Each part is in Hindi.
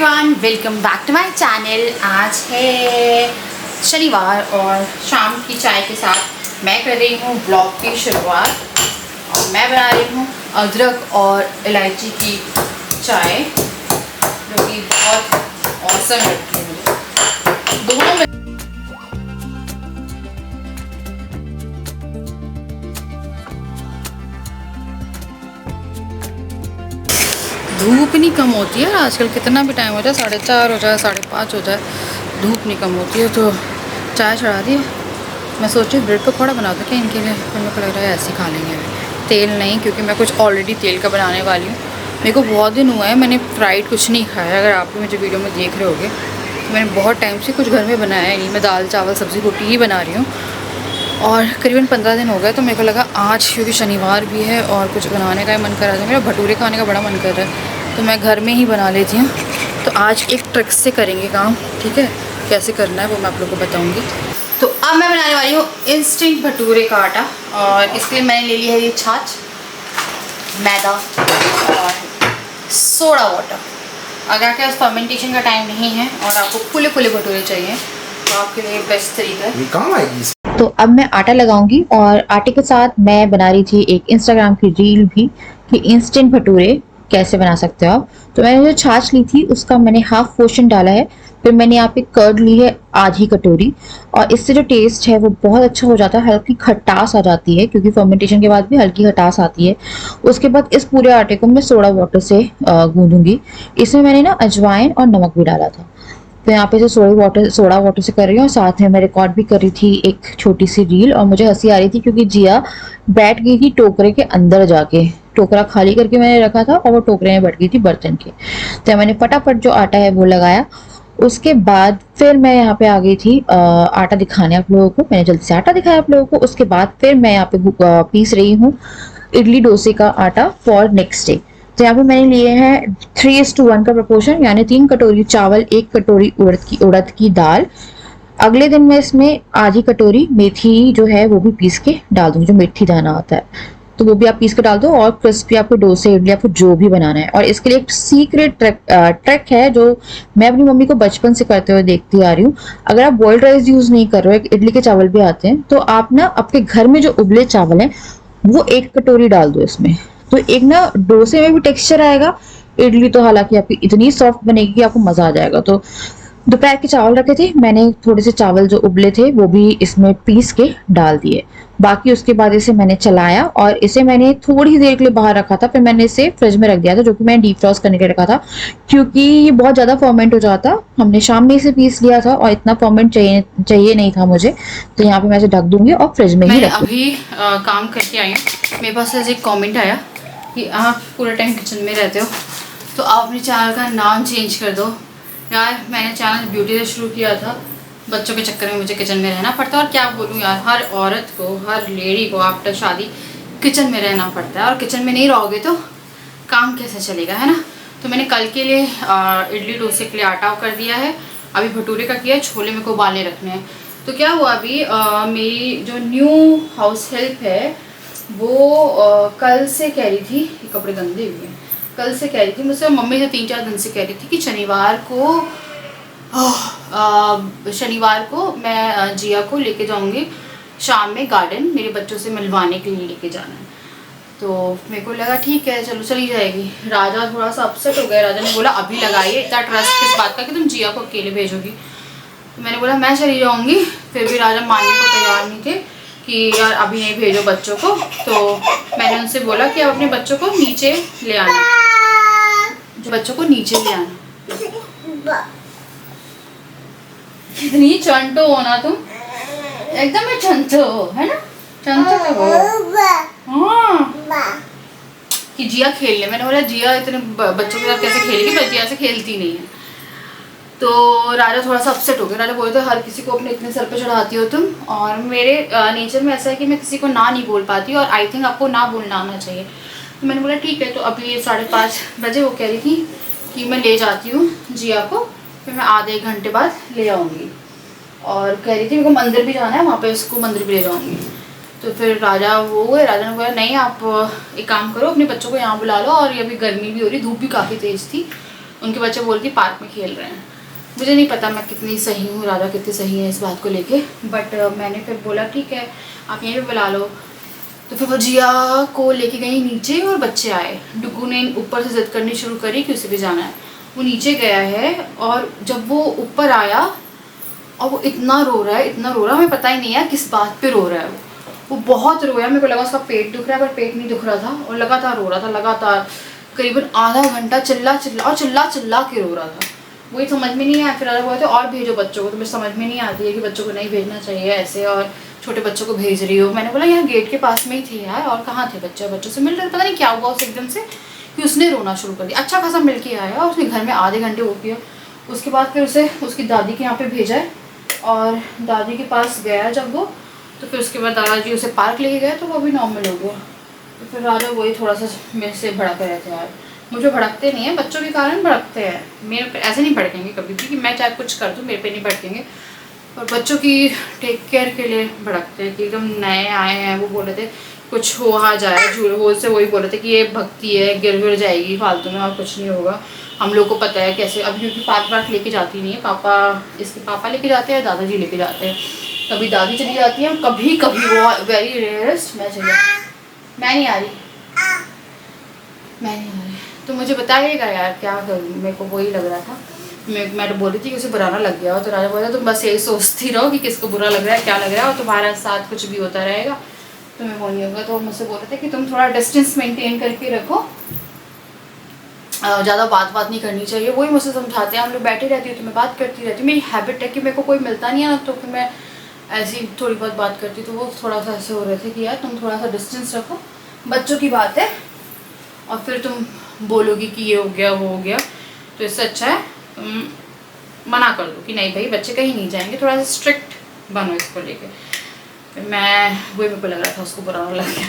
Everyone, welcome back to my channel. आज है शनिवार और शाम की चाय के साथ मैं कर रही हूँ ब्लॉग की शुरुआत। और मैं बना रही हूँ अदरक और इलायची की चाय, जो कि बहुत औसम लगती है दोनों में। धूप नहीं कम होती है आजकल, कितना भी टाइम हो जाए, 4:30 हो जाए 5:30 हो जाए, धूप नहीं कम होती है। तो चाय चढ़ा दी। मैं सोची ब्रेड पकौड़ा बना दूँ क्या इनके लिए, पर मेरे को लग रहा है ऐसे ही खा लेंगे। तेल नहीं, क्योंकि मैं कुछ ऑलरेडी तेल का बनाने वाली हूँ। मेरे को बहुत दिन हुआ है मैंने फ्राइड कुछ नहीं खाया। अगर आप भी मुझे वीडियो में देख रहे होगे तो मैंने बहुत टाइम से कुछ घर में बनाया नहीं। मैं दाल चावल सब्ज़ी रोटी ही बना रही हूँ और करीबन 15 दिन हो गए। तो मेरे को लगा आज, क्योंकि शनिवार भी है और कुछ बनाने का ही मन कर रहा था, मेरा भटूरे खाने का बड़ा मन कर रहा है, तो मैं घर में ही बना लेती हूँ। तो आज एक ट्रिक से करेंगे काम, ठीक है? कैसे करना है वो मैं आप लोगों को बताऊँगी। तो अब मैं बनाने वाली हूँ इंस्टेंट भटूरे का आटा, और इसके लिए मैंने ले लिया है ये छाछ, मैदा और सोडा वाटर। अगर आपके पास फर्मेंटेशन का टाइम नहीं है और आपको फुले फुले भटूरे चाहिए तो आपके लिए बेस्ट तरीका है। काम आएगी। तो अब मैं आटा लगाऊंगी, और आटे के साथ मैं बना रही थी एक इंस्टाग्राम की रील भी कि इंस्टेंट भटूरे कैसे बना सकते हो आप। तो मैंने जो छाछ ली थी उसका मैंने हाफ पोर्शन डाला है। फिर मैंने यहाँ पे कर्ड ली है आधी कटोरी, और इससे जो टेस्ट है वो बहुत अच्छा हो जाता है। हल्की खटास आ जाती है, क्योंकि फर्मेंटेशन के बाद भी हल्की खटास आती है। उसके बाद इस पूरे आटे को मैं सोडा वाटर से गूंदूंगी। इसमें मैंने ना अजवाइन और नमक भी डाला था। तो यहाँ पे जो सोडा वाटर से कर रही हूँ, और साथ में मैं रिकॉर्ड भी कर रही थी एक छोटी सी रील। और मुझे हंसी आ रही थी क्योंकि जिया बैठ गई थी टोकरे के अंदर जाके। टोकरा खाली करके मैंने रखा था और वो टोकरे में बैठ गई थी बर्तन के। तो मैंने फटाफट जो आटा है वो लगाया। उसके बाद फिर मैं यहाँ पे आ गई थी आटा दिखाने आप लोगों को। मैंने जल्दी से आटा दिखाया आप लोगों को। उसके बाद फिर मैं यहाँ पे पीस रही हूँ इडली डोसे का आटा फॉर नेक्स्ट डे। तो यहाँ पे मैंने लिए हैं 3:1 का प्रोपोर्शन, यानी 3 कटोरी चावल, 1 कटोरी उड़द की दाल। अगले दिन मैं इसमें आधी कटोरी मेथी जो है वो भी पीस के डाल दूंगी, जो मेथी दाना आता है तो वो भी आप पीस के डाल दो। और क्रिस्पी आपको डोसे इडली आपको जो भी बनाना है। और इसके लिए एक सीक्रेट ट्रिक है जो मैं अपनी मम्मी को बचपन से करते हुए देखती आ रही हूँ। अगर आप बॉइल्ड राइस यूज नहीं कर रहे हो, इडली के चावल भी आते हैं, तो आप ना आपके घर में जो उबले चावल है वो 1 कटोरी डाल दो इसमें। तो एक ना डोसे में भी टेक्सचर आएगा, इडली तो हालांकि आपकी इतनी सॉफ्ट बनेगी कि आपको मजा आ जाएगा। तो दोपहर के चावल रखे थे मैंने, थोड़े से चावल जो उबले थे वो भी इसमें पीस के डाल दिए। बाकी उसके बाद इसे मैंने चलाया, और इसे मैंने थोड़ी देर के लिए बाहर रखा था। फिर मैंने इसे फ्रिज में रख दिया था, जो कि मैंने डीप फ्रॉस्ट करने के लिए रखा था, क्योंकि ये बहुत ज्यादा फर्मेंट हो जाता। हमने शाम में इसे पीस लिया था और इतना फर्मेंट चाहिए नहीं था मुझे। तो यहाँ पे मैं इसे ढक दूंगी और फ्रिज में ही रख। अभी काम करके आई हूँ। मेरे पास एक कमेंट आया कि आप पूरा टाइम किचन में रहते हो तो आप अपने चैनल का नाम चेंज कर दो। यार, मैंने चैनल ब्यूटी से शुरू किया था, बच्चों के चक्कर में मुझे किचन में रहना पड़ता है। और क्या बोलूँ यार, हर औरत को, हर लेडी को आफ्टर शादी किचन में रहना पड़ता है। और किचन में नहीं रहोगे तो काम कैसे चलेगा, है ना? तो मैंने कल के लिए इडली डोसे के लिए आटा कर दिया है। अभी भटूरे का किया है, छोले मेरे को उबालने रखने हैं। तो क्या हुआ, अभी मेरी जो न्यू हाउस हेल्प है वो कल से कह रही थी, कपड़े गंदे हुए हैं, कल से कह रही थी मुझसे, मम्मी से 3-4 दिन से कह रही थी कि शनिवार को मैं जिया को लेके जाऊंगी शाम में गार्डन, मेरे बच्चों से मिलवाने के लिए लेके जाना है। तो मेरे को लगा ठीक है चलो चली जाएगी। राजा थोड़ा सा अपसेट हो गया। राजा ने बोला अभी लगाइए, इतना ट्रस्ट किस बात का कि तुम जिया को अकेले भेजोगी। तो मैंने बोला मैं चली जाऊँगी। फिर भी राजा मानने को तैयार नहीं थे कि यार अभी नहीं भेजो बच्चों को। तो मैंने उनसे बोला कि आप अपने बच्चों को नीचे ले आना, बच्चों को नीचे ले आना। कितनी चंटो हो ना तुम, एकदम ही चंटो हो, है ना? चंटो तो हो। हाँ, कि जिया खेल ले। मैंने बोला जिया इतने बच्चों के साथ कैसे खेलेगी, पर जिया से खेलती नहीं है। तो राजा थोड़ा सा अपसेट हो गया। राजा बोले तो हर किसी को अपने इतने सर पे चढ़ाती हो तुम, और मेरे नेचर में ऐसा है कि मैं किसी को ना नहीं बोल पाती, और आई थिंक आपको ना बोलना आना चाहिए। तो मैंने बोला ठीक है। तो अभी 5:30 बजे वो कह रही थी कि मैं ले जाती हूँ जिया को, फिर मैं आधे 1 घंटे बाद ले आऊँगी। और कह रही थी मेरे को मंदिर भी जाना है, वहाँ पे उसको मंदिर भी ले जाऊँगी। तो फिर राजा ने बोला नहीं, आप एक काम करो, अपने बच्चों को यहाँ बुला लो। और ये अभी गर्मी भी हो रही, धूप भी काफ़ी तेज़ थी, उनके बच्चे बोलती पार्क में खेल रहे हैं। मुझे नहीं पता मैं कितनी सही हूँ, राधा कितनी सही है इस बात को लेके, बट मैंने फिर बोला ठीक है आप यहीं पे बुला लो। तो फिर वो जिया को लेके गई नीचे और बच्चे आए। डुगू ने ऊपर से जिद करनी शुरू करी कि उसे भी जाना है। वो नीचे गया है और जब वो ऊपर आया और वो इतना रो रहा है, इतना रो रहा है, हमें पता ही नहीं है किस बात पे रो रहा है। वो बहुत रोया, मेरे को लगा उसका पेट दुख रहा है, पर पेट नहीं दुख रहा था और लगातार रो रहा था, लगातार करीबन आधा घंटा चिल्ला चिल्ला के रो रहा था। वही समझ में नहीं आया। फिर अलग हुआ थे और भेजो बच्चों को, तो मुझे समझ में नहीं आती है कि बच्चों को नहीं भेजना चाहिए ऐसे, और छोटे बच्चों को भेज रही हो। मैंने बोला यहाँ गेट के पास में ही थे यार, और कहाँ थे बच्चे, बच्चों से मिल रहे, पता नहीं क्या हुआ उसे एकदम से कि उसने रोना शुरू कर दिया। अच्छा खासा मिल के आया, उसने घर में आधे घंटे वो किया। उसके बाद फिर उसे उसकी दादी के यहाँ पे भेजा है और दादी के पास गया जब वो, तो फिर उसके बाद दादाजी उसे पार्क लेके गए तो वो भी नॉर्मल हो गया। तो फिर राजा वही थोड़ा सा मेरे से भड़क रहे थे यार। मुझे भड़कते नहीं है, बच्चों के कारण भड़कते हैं। मेरे पे ऐसे नहीं भड़केंगे कभी भी कि मैं चाहे कुछ कर दूँ मेरे पे नहीं भड़केंगे, और बच्चों की टेक केयर के लिए भड़कते हैं कि एकदम नए आए हैं। वो बोल रहे थे कुछ हो आ जाए, झूठ वो से वही बोल रहे थे कि ये भक्ति है, गिर जाएगी फालतू में और कुछ नहीं होगा। हम लोग को पता है कैसे, अब क्योंकि पार्क लेके जाती नहीं है, पापा इसके पापा लेके जाते हैं, दादाजी लेके जाते हैं। कभी दादी चली जाती है, कभी कभी वो वेरी रेयरेस्ट मैं चली, मैं नहीं आ रही। तो मुझे बताइएगा यार क्या करूँ, मेरे को वही लग रहा था। मैं तो बोल रही थी कि उसे बुरा ना लग गया हो, तो राजा बोला तुम बस यही सोचती रहो कि किसको बुरा लग रहा है, क्या लग रहा है, और तुम्हारे साथ कुछ भी होता रहेगा, तुम्हें वो नहीं होगा। तो मुझसे बोल रहे थे कि तुम थोड़ा डिस्टेंस मेंटेन करके रखो, ज़्यादा बात नहीं करनी चाहिए। वही मुझसे समझाते हैं, हम लोग बैठे रहती हूँ तो मैं बात करती रहती हूँ, मेरी हैबिट है कि मेरे को कोई मिलता नहीं है ना, तो फिर मैं ऐसी थोड़ी बहुत बात करती। तो वो थोड़ा सा ऐसे हो रहे थे कि यार तुम थोड़ा सा डिस्टेंस रखो, बच्चों की बात है, और फिर तुम बोलोगी कि ये हो गया वो हो गया, तो इससे अच्छा है तुम मना कर दो कि नहीं भाई बच्चे कहीं नहीं जाएंगे, थोड़ा सा स्ट्रिक्ट बनो इसको लेके। फिर मैं वही, मेरे को लग रहा था उसको बुरा लग गया,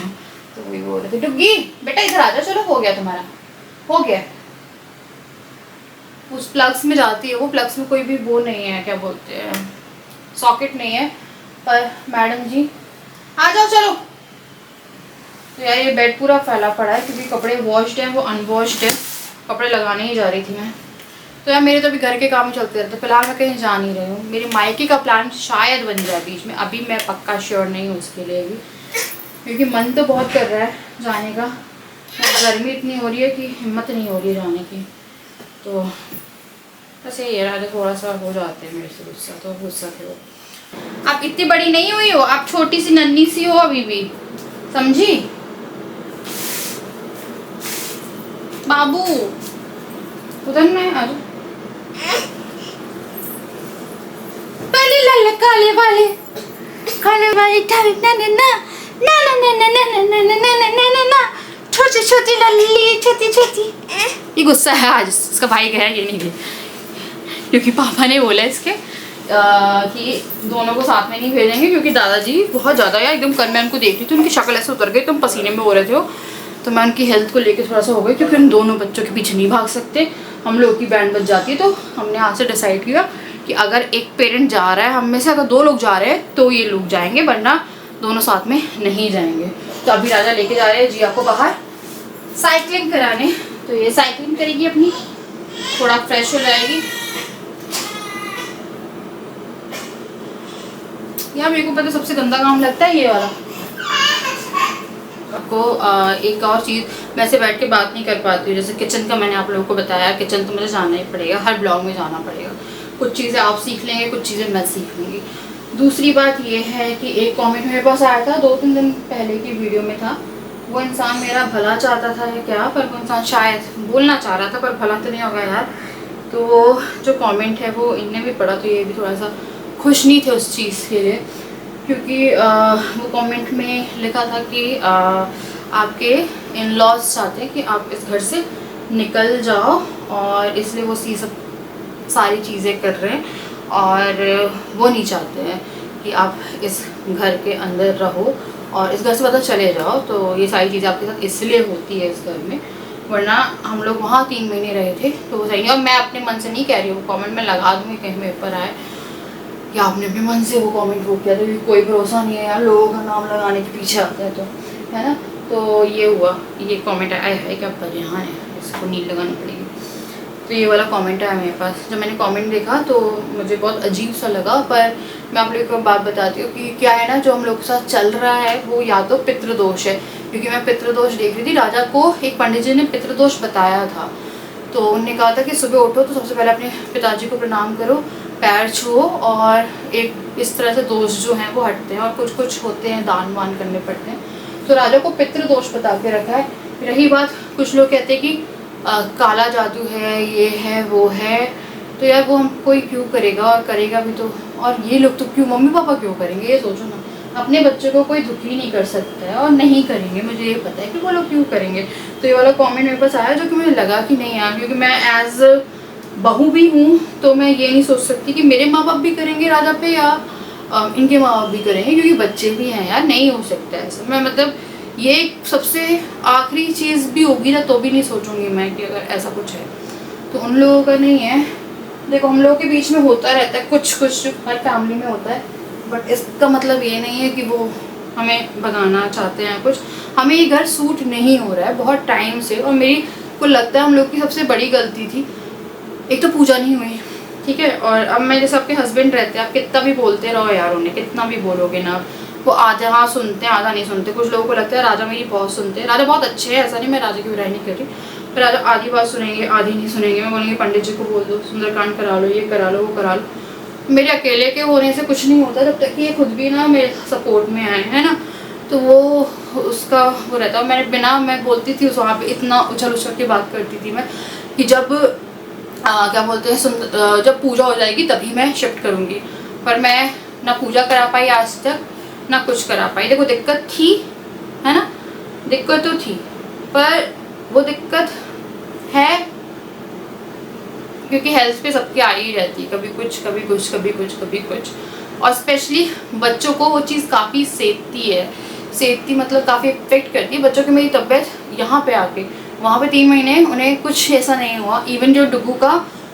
तो वही बोल रहे थे डुग्गी बेटा इधर आ जाओ, चलो हो गया तुम्हारा, हो गया। उस प्लग्स में जाती है वो, प्लग्स में कोई भी वो नहीं है, क्या बोलते हैं, सॉकेट नहीं है। पर मैडम जी आ जाओ चलो। तो यार ये बेड पूरा फैला पड़ा है क्योंकि कपड़े वॉश्ड हैं, वो अनवॉश्ड है, कपड़े लगाने ही जा रही थी मैं। तो यार मेरे तो अभी घर के काम चलते रहते, फिलहाल मैं कहीं जा नहीं रही हूँ। मेरी मायके का प्लान शायद बन जाए बीच में, अभी मैं पक्का श्योर नहीं हूँ उसके लिए भी, क्योंकि मन तो बहुत कर रहा है जाने का, गर्मी इतनी हो रही है कि हिम्मत नहीं हो रही है जाने की। तो बस यही है, राजा थोड़ा सा हो जाते हैं मेरे से गुस्सा, तो गुस्सा थे वो। आप इतनी बड़ी नहीं हुई हो, आप छोटी सी नन्ही सी हो अभी भी, समझी बाबू, उधर में आ जाओ। पहले लाल काले वाले ना ना ना ना ना ना ना ना ना ना ना ना ना ना ना, छोटी छोटी लल्ली छोटी छोटी। ये गुस्सा है आज, इसका भाई कह रहा है ये नहीं दे, क्योंकि पापा ने बोला इसके कि दोनों को साथ में नहीं भेजेंगे, क्योंकि दादाजी बहुत ज़्यादा यार एकदम, कल मैं उनको देख रही थी उनकी शक्ल ऐसे उतर गई, तुम पसीने में हो रहे थे हो, तो मैं उनकी हेल्थ को लेके थोड़ा सा हो गई, क्योंकि उन दोनों बच्चों के पीछे नहीं भाग सकते, हम लोग की बैंड बज जाती है। तो हमने आज से डिसाइड किया कि अगर एक पेरेंट जा रहा है, हम में से अगर 2 लोग जा रहे हैं तो ये लोग जाएंगे, वरना दोनों साथ में नहीं जाएंगे। तो अभी राजा लेके जा रहे हैं जिया को बाहर साइकिलिंग कराने, तो ये साइकिलिंग करेगी अपनी, थोड़ा फ्रेश हो जाएगी। यार मेरे को पता सबसे गंदा काम लगता है ये वाला। आपको एक और चीज़, वैसे बैठ के बात नहीं कर पाती हूँ, जैसे किचन का मैंने आप लोगों को बताया, किचन तो मुझे जाना ही पड़ेगा, हर ब्लॉग में जाना पड़ेगा। कुछ चीज़ें आप सीख लेंगे, कुछ चीज़ें मैं सीख लूँगी। दूसरी बात ये है कि एक कमेंट मेरे पास आया था 2-3 दिन पहले की वीडियो में था, वो इंसान मेरा भला चाहता था या क्या, पर वो इंसान शायद बोलना चाह रहा था, पर भला तो नहीं होगा यार। तो जो कमेंट है वो इनने भी पढ़ा, तो ये भी थोड़ा सा खुश नहीं थे उस चीज़ के लिए, क्योंकि वो कमेंट में लिखा था कि आपके इन-लॉज चाहते हैं कि आप इस घर से निकल जाओ, और इसलिए वो सारी चीज़ें कर रहे हैं, और वो नहीं चाहते हैं कि आप इस घर के अंदर रहो और इस घर से पता चले जाओ। तो ये सारी चीज़ें आपके साथ इसलिए होती है इस घर में, वरना हम लोग वहाँ 3 महीने रहे थे तो वो सही है। और मैं अपने मन से नहीं कह रही हूँ, कमेंट में लगा दूँगी कहीं मेरे पर आए कि आपने अपने मन से वो कमेंट वो किया, तो कोई भरोसा नहीं है यार, लोगों का नाम लगाने के पीछे आता है, तो है ना। तो ये हुआ, ये कमेंट आया है कि अब यहाँ है, इसको नील लगानी पड़ेगी। तो ये वाला कमेंट आया मेरे पास। जब मैंने कमेंट देखा तो मुझे बहुत अजीब सा लगा, पर मैं आप लोगों को बात बताती हूँ कि क्या है ना, जो हम लोग के साथ चल रहा है वो या तो पितृदोष है, क्योंकि मैं पितृदोष देख रही थी। राजा को एक पंडित जी ने पितृदोष बताया था, तो उन्होंने कहा था कि सुबह उठो तो सबसे पहले अपने पिताजी को प्रणाम करो, पैर छुओ, और एक इस तरह से दोष जो हैं वो हटते हैं, और कुछ कुछ होते हैं दान वान करने पड़ते हैं। तो राजा को पितृदोष बता के रखा है। रही बात, कुछ लोग कहते हैं कि काला जादू है, ये है वो है, तो यार वो हम कोई क्यों करेगा, और करेगा भी तो, और ये लोग तो क्यों, मम्मी पापा क्यों करेंगे, ये सोचो ना। अपने बच्चे को कोई दुखी नहीं कर सकता है, और नहीं करेंगे, मुझे ये पता है कि वो लोग क्यों करेंगे। तो ये वाला कमेंट मेरे पास आया, जो कि मुझे लगा कि नहीं यार, क्योंकि मैं एज बहू भी हूँ, तो मैं ये नहीं सोच सकती कि मेरे माँ बाप भी करेंगे राजा पे, या इनके माँ बाप भी करेंगे, क्योंकि बच्चे भी हैं यार, नहीं हो सकता ऐसा। मैं मतलब ये सबसे आखिरी चीज़ भी होगी ना, तो भी नहीं सोचूंगी मैं कि अगर ऐसा कुछ है। तो उन लोगों का नहीं है। देखो, हम लोगों के बीच में होता रहता है कुछ कुछ, हर फैमिली में होता है, बट इसका मतलब ये नहीं है कि वो हमें भगाना चाहते हैं कुछ। हमें ये घर सूट नहीं हो रहा है बहुत टाइम से, और मेरी को लगता है हम लोग की सबसे बड़ी गलती थी, एक तो पूजा नहीं हुई, ठीक है। और अब मैं जैसे आपके हस्बैंड रहते हैं, आप कितना भी बोलते रहो यार, उन्हें कितना भी बोलोगे ना, वो आधा हाँ सुनते हैं, आधा नहीं सुनते। कुछ लोगों को लगता है राजा मेरी बहुत सुनते हैं, राजा बहुत अच्छे हैं, ऐसा नहीं, मैं राजा की बुराई नहीं कर रही, पर राजा आधी बात सुनेंगे, आधी नहीं सुनेंगे। मैं बोलेंगे पंडित जी को बोल दो, सुंदरकांड करा लो, ये करा लो, वो करा लो। मेरे अकेले के होने से कुछ नहीं होता, जब तक कि ये खुद भी ना मेरे सपोर्ट में आए, है ना। तो वो उसका वो रहता है। मैंने बिना मैं बोलती थी उस वहाँ पे इतना उछल उछल के बात करती थी मैं, कि जब क्या बोलते हैं, जब पूजा हो जाएगी तभी मैं शिफ्ट करूँगी, पर मैं ना पूजा करा पाई आज तक, ना कुछ करा पाई। देखो दिक्कत थी, है ना, दिक्कत तो थी, पर वो दिक्कत है क्योंकि हेल्थ पे सबकी आ ही रहती है, कभी कुछ कभी कुछ कभी कुछ कभी कुछ। और स्पेशली बच्चों को वो चीज़ काफ़ी सेफती है, सेफती मतलब काफ़ी इफेक्ट करती है बच्चों की। मेरी तबीयत यहाँ पे आके, वहाँ पे 3 महीने उन्हें कुछ ऐसा नहीं हुआ। इवन जो डुगू का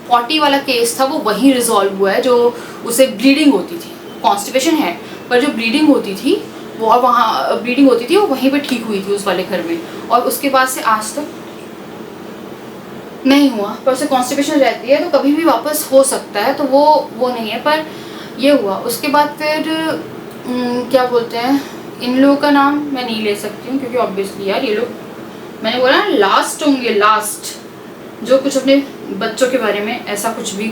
पॉटी वाला केस था वो वहीं रिजॉल्व हुआ है, जो उसे ब्लीडिंग होती थी, कॉन्स्टिपेशन है, पर जो ब्लीडिंग होती थी वो वहाँ ब्लीडिंग होती थी वो वहीं पे ठीक हुई थी उस वाले घर में, और उसके बाद से आज तक नहीं हुआ। पर उसे कॉन्स्टिपेशन रहती है, तो कभी भी वापस हो सकता है, तो वो नहीं है, पर ये हुआ। उसके बाद फिर क्या बोलते हैं, इन लोगों का नाम मैं नहीं ले सकती हूँ, क्योंकि ऑब्वियसली यार ये लोग, मैंने बोला ना, लास्ट होंगे, लास्ट जो कुछ अपने बच्चों के बारे में ऐसा कुछ भी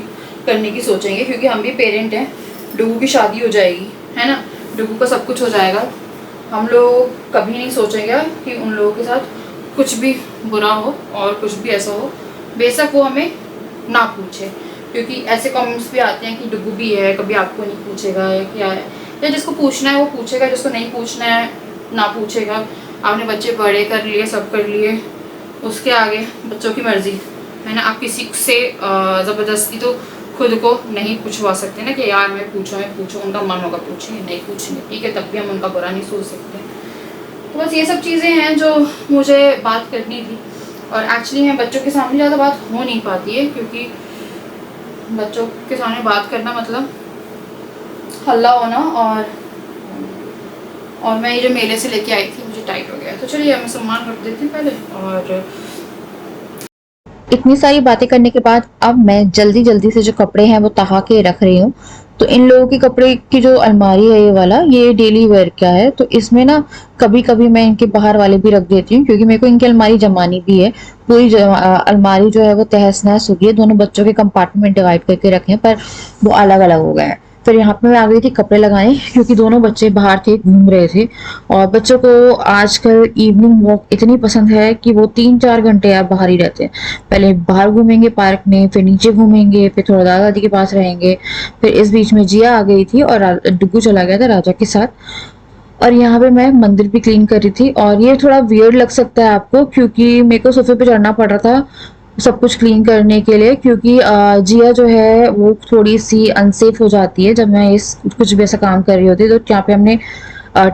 करने की सोचेंगे, क्योंकि हम भी पेरेंट हैं। डुगू की शादी हो जाएगी, है ना, डुगू का सब कुछ हो जाएगा, हम लोग कभी नहीं सोचेंगे कि उन लोगों के साथ कुछ भी बुरा हो और कुछ भी ऐसा हो, बेशक वो हमें ना पूछे। क्योंकि ऐसे कमेंट्स भी आते हैं कि डुगू भी है, कभी आपको नहीं पूछेगा या क्या है, या जिसको पूछना है वो पूछेगा, जिसको नहीं पूछना है ना पूछेगा। आपने बच्चे बड़े कर लिए, सब कर लिए, उसके आगे बच्चों की मर्जी, है ना। आप किसी से ज़बरदस्ती तो खुद को नहीं पूछवा सकते ना, कि यार मैं पूछूं, उनका मन होगा पूछेंगे, नहीं पूछेंगे, ठीक है, तब भी हम उनका बुरा नहीं सोच सकते। तो बस ये सब चीज़ें हैं जो मुझे बात करनी थी। और एक्चुअली मैं बच्चों के सामने ज़्यादा बात हो नहीं पाती है, क्योंकि बच्चों के सामने बात करना मतलब हल्ला होना, और मैं ये जो मेले से लेके आई थी मुझे टाइट हो गया। तो चलिए मैं सामान रख देती हूँ पहले, और इतनी सारी बातें करने के बाद अब मैं जल्दी जल्दी से जो कपड़े हैं वो तहा के रख रही हूँ। तो इन लोगों के कपड़े की जो अलमारी है ये वाला, ये डेली वेयर का है, तो इसमें ना कभी कभी मैं इनके बाहर वाले भी रख देती हूँ, क्योंकि मेरे को इनकी अलमारी जमानी भी है। पूरी अलमारी जो है वो तहस नहस हो गई है, दोनों बच्चों के कंपार्टमेंट डिवाइड करके रखे हैं, पर वो अलग अलग हो गए हैं। फिर यहाँ पे मैं आ गई थी कपड़े लगाने, क्योंकि दोनों बच्चे बाहर थे, घूम रहे थे, और बच्चों को आजकल इवनिंग वॉक इतनी पसंद है कि वो 3-4 घंटे यार बाहर ही रहते हैं। पहले बाहर घूमेंगे पार्क में, फिर नीचे घूमेंगे, फिर थोड़ा दादा दादी के पास रहेंगे, फिर इस बीच में जिया आ गई थी और डुगू चला गया था राजा के साथ। और यहाँ पे मैं मंदिर भी क्लीन कर रही थी, और ये थोड़ा वियर्ड लग सकता है आपको, क्योंकि मेरे को सोफे पे चढ़ना पड़ रहा था सब कुछ क्लीन करने के लिए, क्योंकि जिया जो है वो थोड़ी सी अनसेफ हो जाती है जब मैं इस कुछ भी ऐसा काम कर रही होती। तो यहाँ पे हमने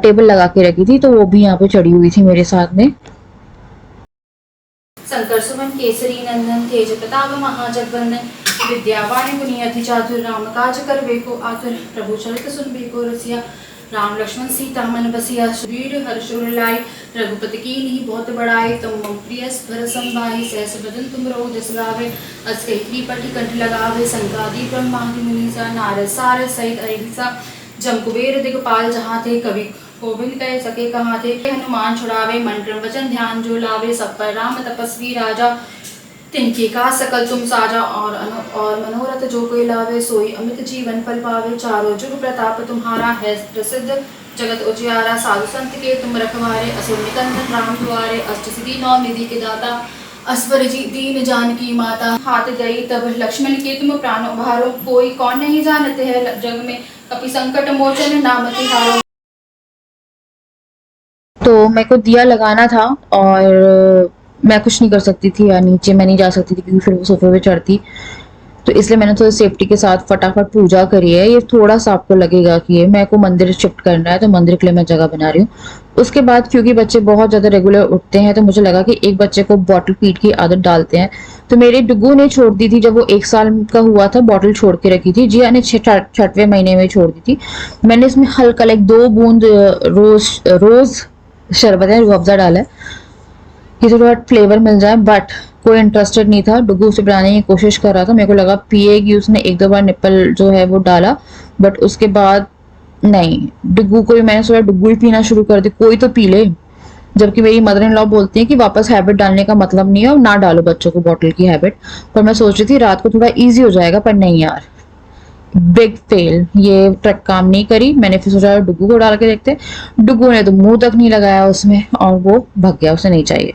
टेबल लगा के रखी थी, तो वो भी यहाँ पे चढ़ी हुई थी मेरे साथ में। शंकर सुमन केसरी नंदन तेज प्रताप महाजगवंदन विद्यावान गुणियति चातुर राम काज कर बेको आतुर प्रभु चरित सुन बेको रसिया राम लक्ष्मण सीता मन बसिया सुग्रीव हर्ष उर लाए रघुपति कीन्ही बहुत बड़ाई तुम मम प्रिय भरत संभाई सहस बदन तुम रो जस गावे अस कहि त्रिपठी कंठ लगावे संकादि ब्रह्मादि मुनीसा नारद सारद सहित अहिसा जम कुबेर दिगपाल जहाँ थे कवि गोविंद कह सके कहाँ थे हनुमान छुड़ावे मंत्र वचन ध्यान जो लावे सब पर राम तपस्वी राजा तिनके का सकल तुम साजा और मनोरथ जो कोई लावे सोई अमित जीवन पल पावे चारों जुग प्रताप तुम्हारा है प्रसिद्ध जगत उजियारा साधु संत के तुम रखवारे असुर निकंदन राम द्वारे अष्ट सिद्धि नौ निधि के दाता अस्वर जी दीन जानकी माता हाथ गई तब लक्ष्मण के तुम प्राण उभारो कोई कौन नहीं जानते हैं जग में कपि संकट मोचन नाम तिहारो। तो मेरे को दिया लगाना था और मैं कुछ नहीं कर सकती थी, या नीचे मैं नहीं जा सकती थी क्योंकि फिर वो सोफे पे चढ़ती, तो इसलिए मैंने थोड़ी सेफ्टी के साथ फटाफट पूजा करी है। ये थोड़ा सा आपको लगेगा कि ये मेरे को मंदिर शिफ्ट करना है, तो मंदिर के लिए मैं जगह बना रही हूँ। उसके बाद क्योंकि बच्चे बहुत ज़्यादा रेगुलर उठते हैं, तो मुझे लगा कि एक बच्चे को बॉटल फीड की आदत डालते हैं। तो मेरे डुगू ने छोड़ दी थी जब वो 1 साल का हुआ था, बॉटल छोड़ के रखी थी। जिया ने 6वें महीने में छोड़ दी थी। मैंने इसमें हल्का लाइक 2 बूंद रोज शरबत है रूह अफ़ज़ा डाला है कि थोड़ा फ्लेवर मिल जाए, बट कोई इंटरेस्टेड नहीं था। डुगू उसे बनाने की कोशिश कर रहा था, मेरे को लगा पिएगी, उसने 1-2 बार निप्पल जो है वो डाला, बट उसके बाद नहीं। डुगू को भी मैंने सोचा डुगू ही पीना शुरू कर दे, कोई तो पी ले। जबकि मेरी मदर इन लॉ बोलती हैं कि वापस हैबिट डालने का मतलब नहीं है और ना डालो बच्चों को बॉटल की हैबिट। पर मैं सोच रही थी रात को थोड़ा ईजी हो जाएगा, पर नहीं यार, बिग फेल, ये ट्रक काम नहीं करी। मैंने फिर सोचा डुगू को डाल के देखते, डुगू ने तो मुंह तक नहीं लगाया उसमें और वो भग गया, उसे नहीं चाहिए,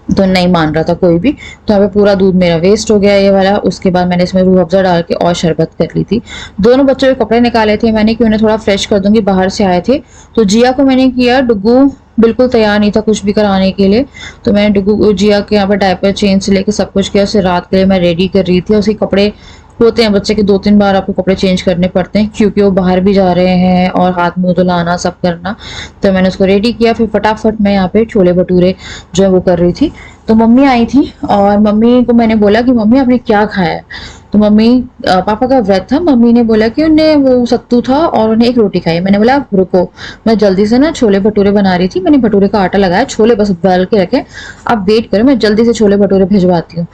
तो नहीं मान रहा था कोई भी। तो यहाँ पे पूरा दूध मेरा वेस्ट हो गया ये वाला। उसके बाद मैंने इसमें रूह अफ़ज़ा डाल के और शरबत कर ली थी। दोनों बच्चों के कपड़े निकाले थे मैंने कि उन्हें थोड़ा फ्रेश कर दूंगी, बाहर से आए थे। तो जिया को मैंने किया, डुगू बिल्कुल तैयार नहीं था कुछ भी कराने के लिए, तो मैंने डुगू को जिया के यहाँ पर डायपर चेंज से लेकर सब कुछ किया। उसे रात के लिए मैं रेडी कर रही थी। उसके कपड़े होते हैं बच्चे के 2-3 बार आपको कपड़े चेंज करने पड़ते हैं क्योंकि वो बाहर भी जा रहे हैं और हाथ मुंह धुलाना सब करना। तो मैंने उसको रेडी किया, फिर फटाफट मैं यहाँ पे छोले भटूरे जो है वो कर रही थी। तो मम्मी आई थी और मम्मी को मैंने बोला कि मम्मी आपने क्या खाया है। तो मम्मी पापा का व्रत था, मम्मी ने बोला कि उन्हें वो सत्तू था और उन्हें 1 रोटी खाई। मैंने बोला आप रुको, मैं जल्दी से ना छोले भटूरे बना रही थी, मैंने भटूरे का आटा लगाया, छोले बस उबाल के रखे, आप वेट करो, मैं जल्दी से छोले भटूरे भिजवाती हूँ।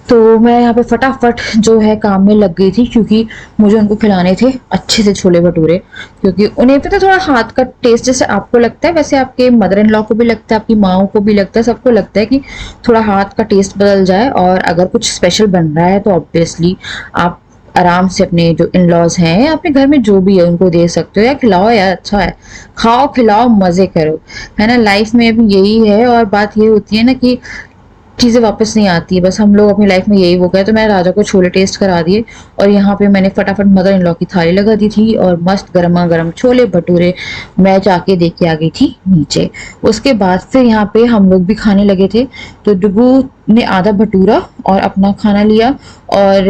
तो मैं यहाँ पे फटाफट जो है काम में लग गई थी क्योंकि मुझे उनको खिलाने थे अच्छे से छोले भटूरे, क्योंकि उन्हें पता थोड़ा हाथ का टेस्ट जैसे आपको लगता है वैसे आपके मदर इन लॉ को भी लगता है, आपकी माओ को भी लगता है, सबको लगता है कि थोड़ा हाथ का टेस्ट बदल जाए। और अगर कुछ स्पेशल बन रहा है तो ऑब्वियसली आप आराम से अपने जो इन लॉज हैं या अपने घर में जो भी है उनको दे सकते हो, या खिलाओ यार, अच्छा है, खाओ खिलाओ मजे करो, है ना। लाइफ में अभी यही है। और बात ये होती है ना कि चीज़ें वापस नहीं आती है, बस हम लोग अपनी लाइफ में यही हो गए। तो मैंने राजा को छोले टेस्ट करा दिए और यहाँ पे मैंने फटाफट मदर इन लॉ की थाली लगा दी थी और मस्त गर्मा गर्म छोले भटूरे मैं जाके दे के आ गई थी नीचे। उसके बाद फिर यहाँ पे हम लोग भी खाने लगे थे। तो डुगू ने आधा भटूरा और अपना खाना लिया और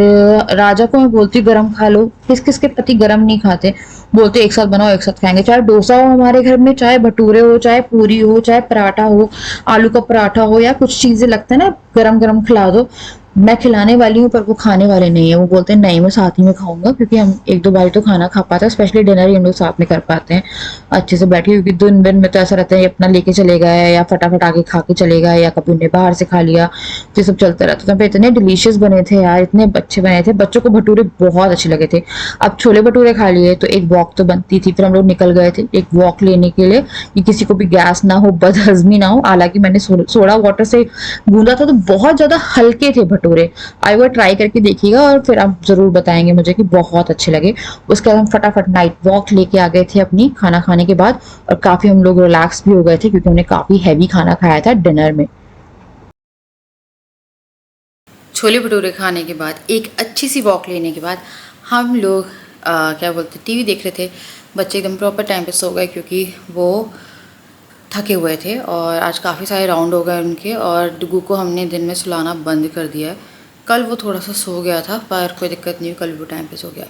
राजा को मैं बोलती गरम खा लो, किस किस के पति गरम नहीं खाते, बोलते एक साथ बनाओ एक साथ खाएंगे, चाहे डोसा हो हमारे घर में, चाहे भटूरे हो, चाहे पूरी हो, चाहे पराठा हो, आलू का पराठा हो, या कुछ चीजें लगता है ना गरम गरम खिला दो। मैं खिलाने वाली हूँ पर वो खाने वाले नहीं है, वो बोलते हैं नहीं मैं साथ ही में खाऊंगा, क्योंकि हम 1-2 बार तो खाना खा पाते हैं, स्पेशली डिनर ही हम लोग साथ में कर पाते हैं अच्छे से बैठे, क्योंकि दिन दिन में तो ऐसा रहता है अपना लेके चले गए या फटाफट आके खा के चले गए या कभी उन्हें बाहर से खा लिया, तो सब चलता रहता था। इतने डिलीशियस बने थे यार, इतने अच्छे बने थे, बच्चों को भटूरे बहुत अच्छे लगे थे। अब छोले भटूरे खा लिए तो एक वॉक तो बनती थी, फिर हम लोग निकल गए थे एक वॉक लेने के लिए कि किसी को भी गैस ना हो, बदहजमी ना हो। हालांकि मैंने सोडा वाटर से गूंदा था तो बहुत ज्यादा हल्के थे भटूरे। आई वो ट्राई करके देखिएगा और फिर आप जरूर बताएंगे मुझे कि बहुत अच्छे लगे। उसके बाद हम फटाफट नाइट वॉक लेके आ गए थे अपनी खाना खाने के बाद, और काफी हम लोग रिलैक्स भी हो गए थे क्योंकि हमने काफी हैवी खाना खाया था डिनर में। छोले भटूरे खाने के बाद एक अच्छी सी वॉक लेने के बाद हम लोग क्या बोलते टीवी देख रहे थे। बच्चे एकदम प्रॉपर टाइम पे सो गए क्योंकि वो थके हुए थे और आज काफ़ी सारे राउंड हो गए उनके, और डुगू को हमने दिन में सुलाना बंद कर दिया है। कल वो थोड़ा सा सो गया था पर कोई दिक्कत नहीं, कल वो टाइम पे सो गया।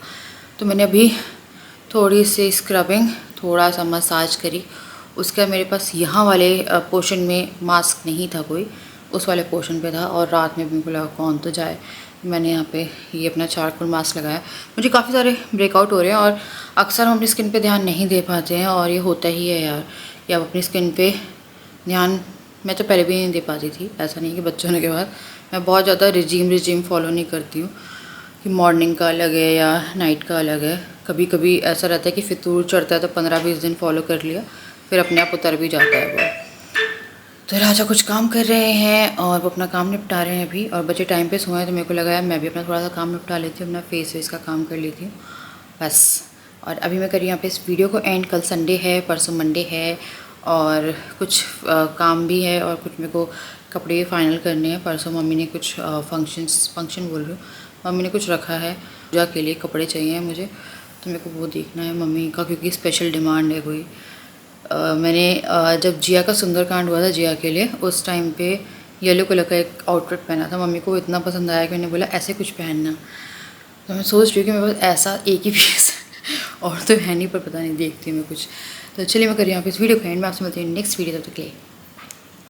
तो मैंने अभी थोड़ी सी स्क्रबिंग, थोड़ा सा मसाज करी। उसका मेरे पास यहाँ वाले पोर्शन में मास्क नहीं था कोई, उस वाले पोर्शन पे था। और रात में भी मेरे को लगा कौन तो जाए, मैंने यहाँ पे ये अपना चारकोल मास्क लगाया। मुझे काफ़ी सारे ब्रेकआउट हो रहे हैं और अक्सर हम अपनी स्किन पे ध्यान नहीं दे पाते हैं, और ये होता ही है यार कि आप अपनी स्किन पे ध्यान, मैं तो पहले भी नहीं दे पाती थी, ऐसा नहीं कि बच्चों होने के बाद। मैं बहुत ज़्यादा रिजीम फॉलो नहीं करती हूँ कि मॉर्निंग का अलग है या नाइट का अलग है। कभी कभी ऐसा रहता है कि फितूर चढ़ता है तो 15-20 दिन फॉलो कर लिया, फिर अपने आप उतर भी जाता है वो। तो राजा कुछ काम कर रहे हैं और वो अपना काम निपटा रहे हैं अभी, और बच्चे टाइम पे सोए हैं तो मेरे को लगा है मैं भी अपना थोड़ा सा काम निपटा लेती हूँ, अपना फेस वेस का काम कर लेती हूँ बस। और अभी मैं करी यहाँ पे इस वीडियो को एंड। कल संडे है, परसों मंडे है, और कुछ काम भी है, और कुछ मेरे को कपड़े फाइनल करने हैं। परसों मम्मी ने कुछ फंक्शन बोल रही हूँ, मम्मी ने कुछ रखा है पूजा के लिए, कपड़े चाहिए मुझे, तो मेरे को वो देखना है मम्मी का, क्योंकि स्पेशल डिमांड है कोई। मैंने जब जिया का सुंदरकांड हुआ था जिया के लिए, उस टाइम पे येलो कलर का एक आउटफिट पहना था, मम्मी को इतना पसंद आया कि मैंने बोला ऐसे कुछ पहनना। तो मैं सोच रही हूँ कि मेरे पास ऐसा एक ही पीस और तो है नहीं, पर पता नहीं देखती हूँ मैं कुछ। तो चलिए मैं करी यहाँ पे इस वीडियो को एंड में आपसे मिलती हूँ नेक्स्ट वीडियो, तब तक के लिए